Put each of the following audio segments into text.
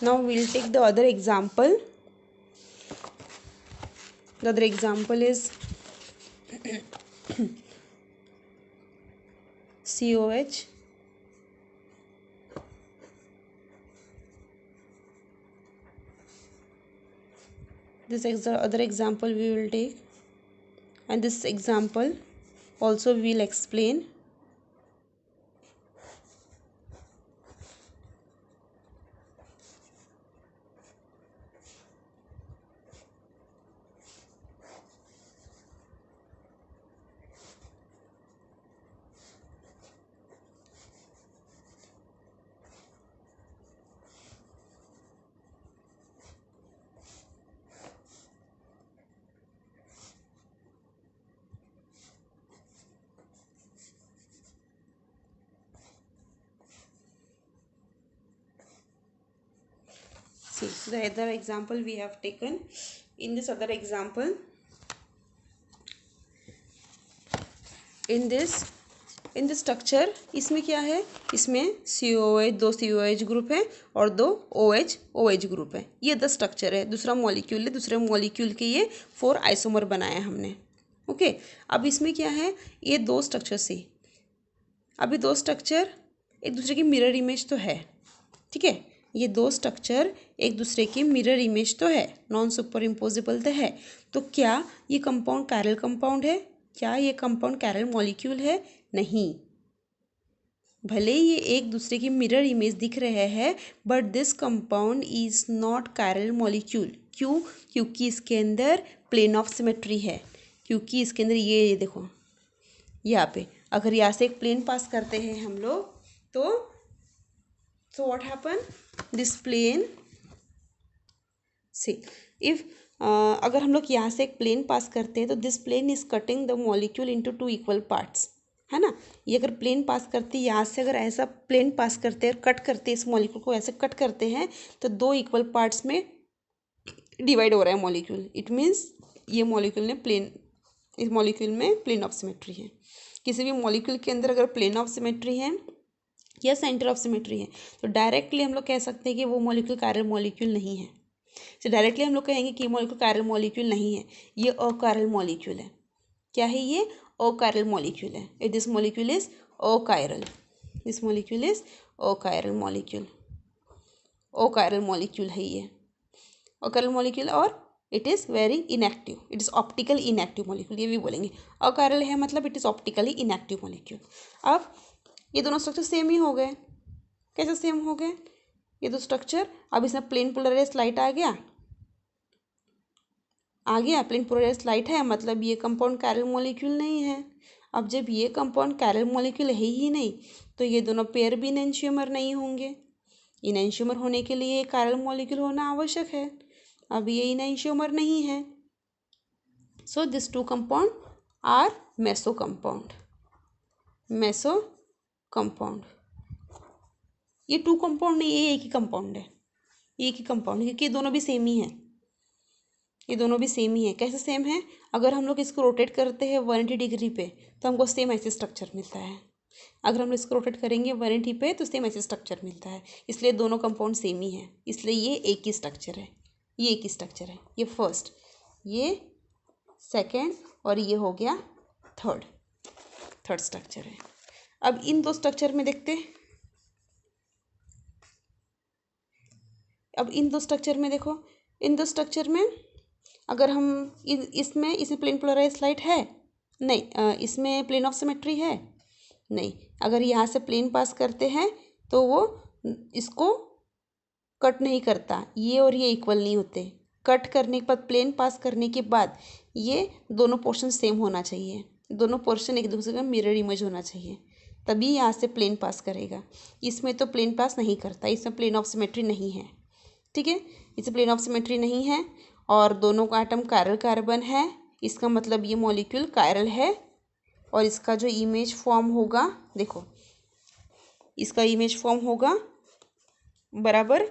Now we'll take the other example. The other example is COH. This is the other example we will take, and this example also we will explain. See, the other example we have taken. In this other example, in this structure, इसमें क्या है, इसमें COH, दो COH group है और दो OH group है. ये द स्ट्रक्चर है. दूसरा मॉलिक्यूल है, दूसरे मॉलिक्यूल के ये 4 आइसोमर बनाए हमने. ओके. अब इसमें क्या है, ये दो स्ट्रक्चर से, अभी दो स्ट्रक्चर एक दूसरे की मिरर इमेज तो है. ठीक है, ये दो स्ट्रक्चर एक दूसरे की मिरर इमेज तो है, नॉन सुपर इम्पोजिबल तो है. तो क्या ये कंपाउंड कैरल कंपाउंड है? क्या ये कंपाउंड कैरल मॉलिक्यूल है? नहीं. भले ये एक दूसरे की मिरर इमेज दिख रहे हैं, but this compound is not chiral molecule. क्यों? क्योंकि इसके अंदर प्लेन ऑफ सिमेट्री है. क्योंकि इसके अंदर ये देखो, यहाँ पे अगर यहाँ से एक प्लेन पास करते हैं हम लोग, तो व्हाट हैपन, दिस प्लेन से इफ अगर हम लोग यहाँ से एक प्लेन पास करते हैं तो this plane is cutting the molecule into 2 equal parts, है ना. ये अगर प्लेन पास करती है, यहाँ से अगर ऐसा प्लेन पास करते हैं, कट करते हैं, इस मॉलिक्यूल को ऐसे कट करते हैं, तो 2 इक्वल पार्ट्स में डिवाइड हो रहा है मॉलिक्यूल. इट मीन्स ये मॉलिक्यूल ने प्लेन, इस मॉलिक्यूल में प्लेन ऑफ सिमेट्री है. किसी भी मॉलिक्यूल के अंदर अगर प्लेन ऑफ सिमेट्री है या सेंटर ऑफ सिमेट्री है, तो डायरेक्टली हम लोग कह सकते हैं कि वो मॉलिक्यूल कैरल मॉलिक्यूल नहीं है. तो डायरेक्टली हम लोग कहेंगे कि ये मॉलिक्यूल कैरल मॉलिक्यूल नहीं है, ये अकायरल मॉलिक्यूल है. क्या है ये? अकायरल मॉलिक्यूल है. This molecule is achiral. This molecule is achiral molecule. Achiral molecule है ये, अकायरल मॉलिक्यूल. और it is very inactive, it is optical inactive molecule, ये भी बोलेंगे. अकायरल है मतलब it is optically inactive molecule. अब ये दोनों स्ट्रक्चर सेम ही हो गए. कैसे सेम हो गए? ये दो स्ट्रक्चर, अब इसमें प्लेन पोलराइज्ड लाइट आ गया, प्लेन पोलराइज्ड लाइट है, मतलब ये कंपाउंड कैरल मॉलिक्यूल नहीं है. अब जब ये कंपाउंड कैरल मॉलिक्यूल है ही नहीं, तो ये दोनों पेयर भी इनएंशियोमर नहीं होंगे. इनएंशियोमर होने के लिए कैरल मॉलिक्यूल होना आवश्यक है. अब ये इनएंशियोमर नहीं है, so this 2 compound are meso compound. Meso compound. ये 2 कंपाउंड नहीं, ये एक ही कंपाउंड है. एक ही कंपाउंड है क्योंकि ये दोनों भी सेम ही हैं. ये दोनों भी सेम ही है. कैसे सेम है? अगर हम लोग इसको रोटेट करते हैं 180 डिग्री पे, तो हमको सेम ऐसे स्ट्रक्चर मिलता है. अगर हम इसको रोटेट करेंगे 180 पे, तो सेम ऐसे स्ट्रक्चर मिलता है. इसलिए दोनों कंपाउंड सेम ही है, इसलिए ये एक ही स्ट्रक्चर है. ये एक ही स्ट्रक्चर है. ये फर्स्ट, ये सेकेंड, और ये हो गया थर्ड स्ट्रक्चर है. अब इन दो स्ट्रक्चर में देखते हैं. अब इन दो स्ट्रक्चर में देखो, इन दो स्ट्रक्चर में अगर हम इसमें प्लेन पोलराइज्ड लाइट है नहीं, इसमें प्लेन ऑफ सिमेट्री है नहीं. अगर यहाँ से प्लेन पास करते हैं तो वो इसको कट नहीं करता, ये और ये इक्वल नहीं होते. कट करने के बाद, प्लेन पास करने के बाद, ये दोनों पोर्शन सेम होना चाहिए. दोनों पोर्शन एक दूसरे का मिरर इमेज होना चाहिए, तभी यहाँ से प्लेन पास करेगा. इसमें तो प्लेन पास नहीं करता, इसमें प्लेन ऑफ सिमेट्री नहीं है. ठीक है, इसमें प्लेन ऑफ सिमेट्री नहीं है और दोनों का एटम कायरल कार्बन है. इसका मतलब ये मॉलिक्यूल कायरल है. और इसका जो इमेज फॉर्म होगा, देखो इसका इमेज फॉर्म होगा बराबर,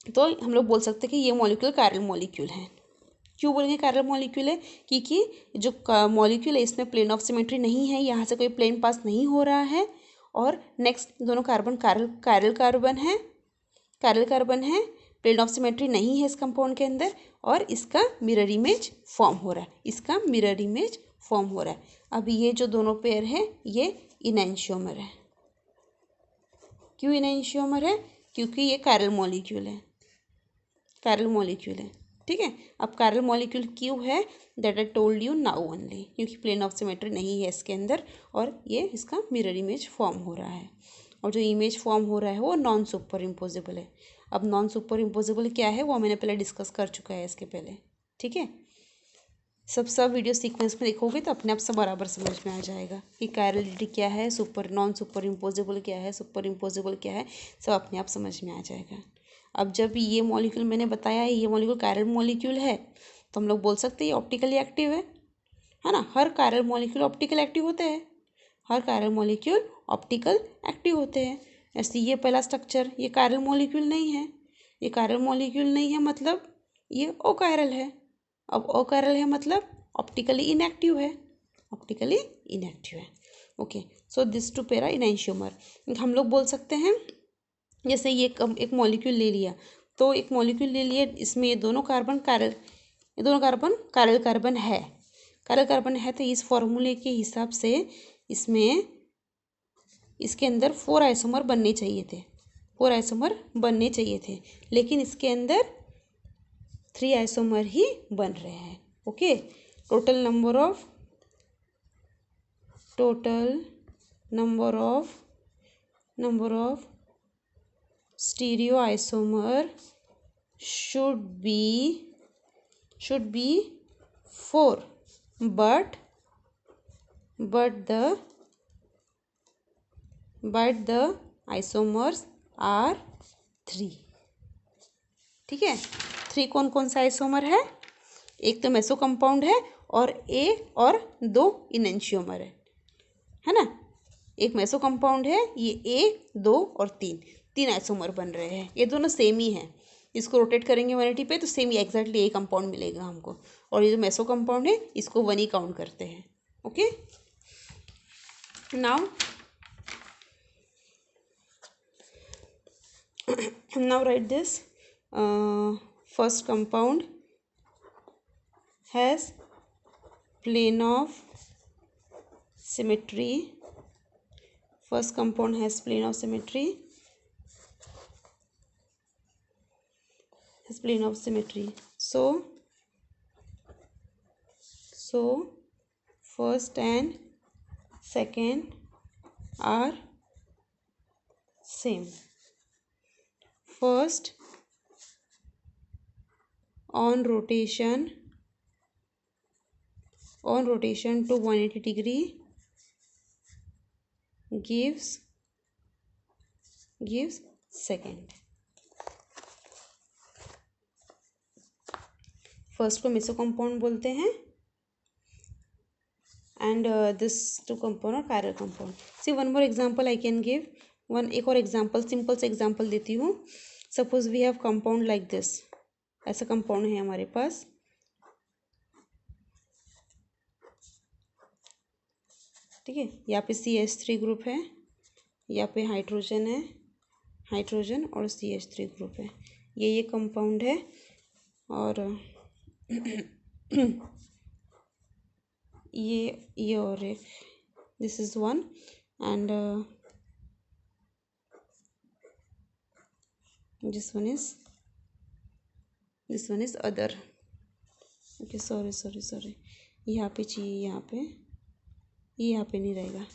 तो हम लोग बोल सकते हैं कि ये मॉलिक्यूल कायरल मॉलिक्यूल है. क्यों बोलेंगे कायरल मॉलिक्यूल है? क्योंकि जो मॉलिक्यूल है इसमें प्लेन ऑफ सिमेट्री नहीं है, यहाँ से कोई प्लेन पास नहीं हो रहा है. और नेक्स्ट दोनों कार्बन कायरल कार्बन है, कायरल कार्बन है, प्लेन ऑफ सिमेट्री नहीं है इस कंपाउंड के अंदर, और इसका मिरर इमेज फॉर्म हो रहा है, इसका मिरर इमेज फॉर्म हो रहा है। अब ये जो दोनों पेयर है ये इनैंशियोमर है। क्यों इनैंशियोमर है? क्योंकि ये कायरल मॉलिक्यूल है, कायरल मॉलिक्यूल है। ठीक है, अब कायरल मॉलिक्यूल क्यों है, that I told you now only, क्योंकि प्लेन ऑफ सिमेट्री नहीं है इसके अंदर और ये इसका मिरर इमेज फॉर्म हो रहा है, और जो इमेज फॉर्म हो रहा है वो नॉन सुपर इम्पोजिबल है। अब नॉन सुपर इम्पोजिबल क्या है वो मैंने पहले डिस्कस कर चुका है इसके पहले। ठीक है, सब वीडियो सीक्वेंस में देखोगे तो अपने आप सब बराबर समझ में आ जाएगा कि कायरलिटी क्या है, सुपर नॉन सुपर इम्पोजिबल क्या है, सुपर इम्पोजिबल क्या है, सब अपने आप समझ में आ जाएगा। अब जब ये मॉलिक्यूल मैंने बताया है ये मॉलिक्यूल कायरल मॉलिक्यूल है तो हम लोग बोल सकते हैं ये ऑप्टिकली एक्टिव है ना। हर कायरल मॉलिक्यूल ऑप्टिकल एक्टिव होते हैं, हर कायरल मॉलिक्यूल ऑप्टिकल एक्टिव होते हैं। ऐसे ये पहला स्ट्रक्चर ये कायरल मॉलिक्यूल नहीं है, ये कायरल मॉलिक्यूल नहीं है मतलब ये अकायरल है। अब अकायरल है मतलब ऑप्टिकली इनएक्टिव है, ऑप्टिकली इनएक्टिव है। ओके, सो दिस टू पेरा इनैंशियोमर। हम लोग बोल सकते हैं जैसे ये एक मॉलिक्यूल ले लिया, तो एक मॉलिक्यूल ले लिया इसमें ये दोनों कार्बन कायरल, ये दोनों कार्बन कायरल कार्बन है, कायरल कार्बन है, तो इस फॉर्मूले के हिसाब से इसमें इसके अंदर 4 आइसोमर बनने चाहिए थे, 4 आइसोमर बनने चाहिए थे, लेकिन इसके अंदर 3 आइसोमर ही बन रहे हैं। Okay, total number of stereoisomer should be 4, but the isomers are 3। ठीक है, 3 कौन कौन सा आइसोमर है, एक तो मेसो कंपाउंड है और 2 इनैंशियोमर है ना। एक मेसो कंपाउंड है, ये 1, 2 और 3 आइसोमर बन रहे हैं, ये दोनों सेम ही हैं। इसको रोटेट करेंगे 180 पे तो सेम ही एग्जैक्टली यही कंपाउंड मिलेगा हमको, और ये जो मेसो कंपाउंड है इसको 1 ही काउंट करते हैं। Okay, now right this. First compound has plane of symmetry, first compound has plane of symmetry, so first and second are same. First on rotation to 180 degree gives second। First को meso compound बोलते हैं and this two compound और chiral compound. See one more example I can give, एक और example, simple से example देती हूँ। Suppose we have compound like this, ऐसा कंपाउंड है हमारे पास, ठीक है। यहाँ पे CH3 ग्रुप है, यहाँ पे हाइड्रोजन है, हाइड्रोजन और CH3 ग्रुप है, ये कंपाउंड है। और ये और एक, this is one and this one is other. Okay, sorry, यहाँ पे चाहिए, यहाँ पे नहीं रहेगा,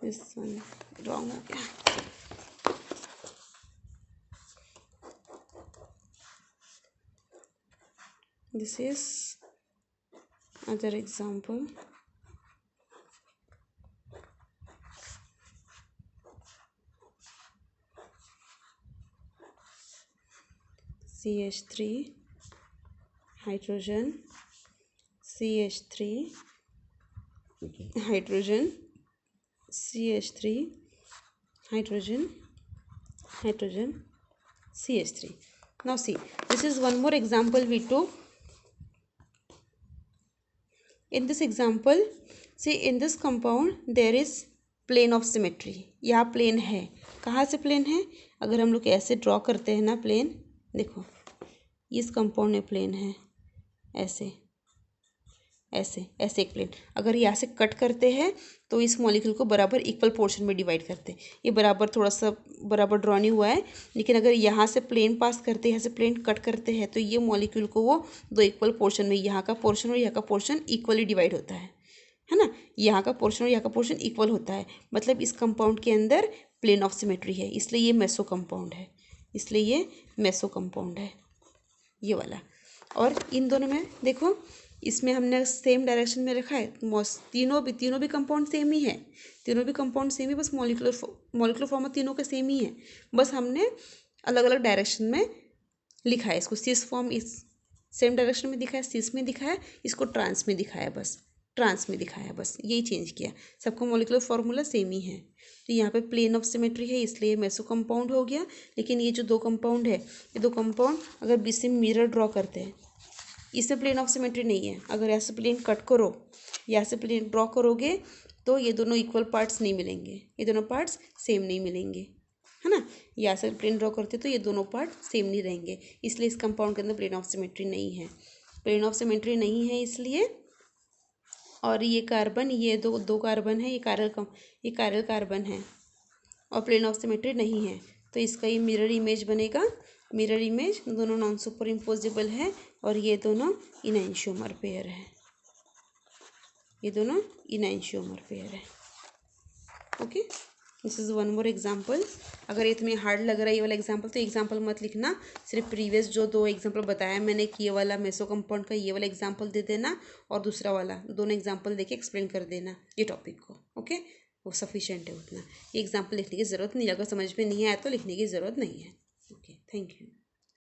दिस वन रॉन्ग हो गया। This is other example, CH3 hydrogen, CH3 hydrogen, CH3 hydrogen, hydrogen, CH3। Now see, this is one more example we took. In this example, see in this compound there is plane of symmetry, यहाँ plane है, कहाँ से plane है, अगर हम लोग ऐसे draw करते हैं ना प्लेन, देखो इस कंपाउंड में प्लेन है, ऐसे ऐसे ऐसे एक प्लेन, अगर यहाँ से कट करते हैं तो इस मॉलिक्यूल को बराबर इक्वल पोर्शन में डिवाइड करते हैं। ये बराबर थोड़ा सा बराबर ड्रॉ नहीं हुआ है, लेकिन अगर यहाँ से प्लेन पास करते हैं, यहाँ से प्लेन कट करते हैं, तो ये मॉलिक्यूल को वो दो इक्वल पोर्शन में, यहाँ का पोर्शन और यहाँ का पोर्शन इक्वली डिवाइड होता है ना। यहाँ का पोर्शन और यहाँ का पोर्शन इक्वल होता है, मतलब इस कंपाउंड के अंदर प्लेन ऑफ सिमेट्री है, इसलिए ये मेसो कंपाउंड है, इसलिए ये मेसो कंपाउंड है ये वाला। और इन दोनों में देखो, इसमें हमने सेम डायरेक्शन में रखा है, तीनों भी कंपाउंड सेम ही है, तीनों भी कंपाउंड सेम ही, बस मॉलिक्यूलर फॉर्म तीनों का सेम ही है, बस हमने अलग अलग डायरेक्शन में लिखा है। इसको सिस फॉर्म इस सेम डायरेक्शन में दिखाया, सिस में दिखाया, इसको ट्रांस में दिखाया, बस ट्रांस में दिखाया, बस यही चेंज किया, सबका मॉलिक्यूलर फार्मूला सेम ही है। तो यहाँ पे प्लेन ऑफ सिमेट्री है, इसलिए मेसो कंपाउंड हो गया। लेकिन ये जो दो कंपाउंड है, ये दो कंपाउंड अगर बीच से मिरर ड्रॉ करते हैं, इसमें प्लेन ऑफ सिमेट्री नहीं है। अगर ऐसे प्लेन कट करो, या से प्लेन ड्रॉ करोगे, तो ये दोनों इक्वल पार्ट्स नहीं मिलेंगे, ये दोनों पार्ट्स सेम नहीं मिलेंगे, है ना। या से प्लेन ड्रॉ करते तो ये दोनों पार्ट सेम नहीं रहेंगे, इसलिए इस कंपाउंड के अंदर प्लेन ऑफ सिमेट्री नहीं है, प्लेन ऑफ सिमेट्री नहीं है इसलिए। और ये कार्बन, ये दो कार्बन है, ये कायरल कार्बन है और प्लेन ऑफ सिमेट्री नहीं है, तो इसका ये मिरर इमेज बनेगा। मिरर इमेज दोनों नॉन सुपर इम्पोजिबल है, और ये दोनों इनैंशियोमर पेयर है, ये दोनों इनैंशियोमर पेयर है। Okay, this is one more example. अगर ये तुम्हें हार्ड लग रहा है ये वाला एग्जाम्पल, तो एग्जाम्पल मत लिखना, सिर्फ प्रीवियस जो दो एग्जाम्पल बताया मैंने कि ये वाला मेसो कंपाउंड का ये वाला एग्जाम्पल दे देना, और दूसरा वाला, दोनों एग्जाम्पल देके एक्सप्लेन कर देना ये टॉपिक को। ओके, वो सफिशेंट है उतना, ये एग्जाम्पल लिखने की ज़रूरत नहीं, अगर समझ में नहीं आया तो लिखने की ज़रूरत नहीं है। Okay, thank you.